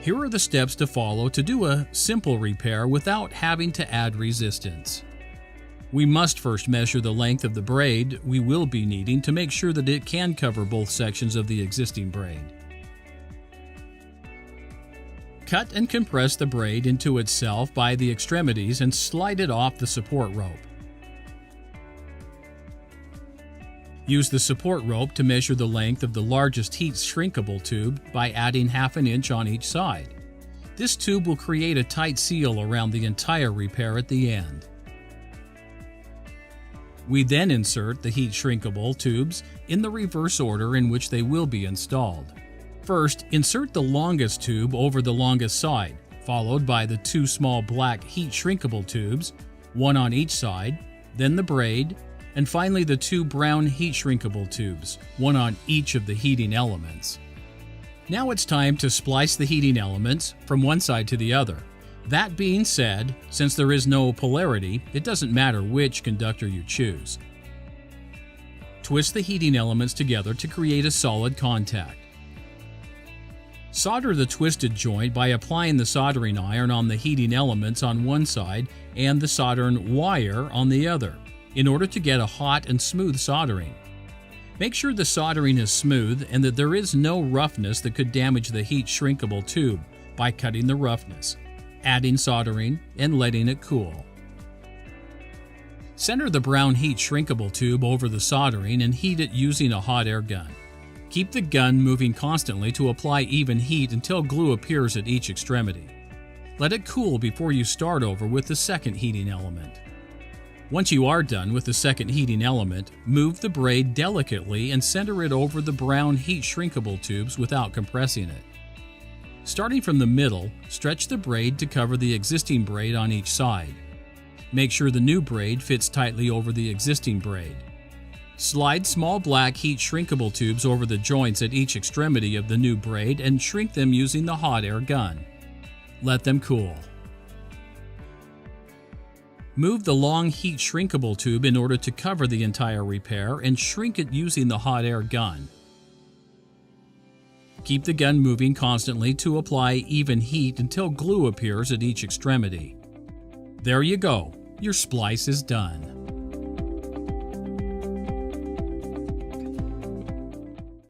Here are the steps to follow to do a simple repair without having to add resistance. We must first measure the length of the braid we will be needing to make sure that it can cover both sections of the existing braid. Cut and compress the braid into itself by the extremities and slide it off the support rope. Use the support rope to measure the length of the largest heat shrinkable tube by adding ½ inch on each side. This tube will create a tight seal around the entire repair at the end. We then insert the heat shrinkable tubes in the reverse order in which they will be installed. First, insert the longest tube over the longest side, followed by the 2 small black heat shrinkable tubes, one on each side, then the braid, and finally the 2 brown heat shrinkable tubes, one on each of the heating elements. Now it's time to splice the heating elements from one side to the other. That being said, since there is no polarity, it doesn't matter which conductor you choose. Twist the heating elements together to create a solid contact. Solder the twisted joint by applying the soldering iron on the heating elements on one side and the soldering wire on the other, in order to get a hot and smooth soldering. Make sure the soldering is smooth and that there is no roughness that could damage the heat shrinkable tube by cutting the roughness, adding soldering, and letting it cool. Center the brown heat shrinkable tube over the soldering and heat it using a hot air gun. Keep the gun moving constantly to apply even heat until glue appears at each extremity. Let it cool before you start over with the second heating element. Once you are done with the second heating element, move the braid delicately and center it over the brown heat shrinkable tubes without compressing it. Starting from the middle, stretch the braid to cover the existing braid on each side. Make sure the new braid fits tightly over the existing braid. Slide small black heat shrinkable tubes over the joints at each extremity of the new braid and shrink them using the hot air gun. Let them cool. Move the long heat shrinkable tube in order to cover the entire repair and shrink it using the hot air gun. Keep the gun moving constantly to apply even heat until glue appears at each extremity. There you go, your splice is done.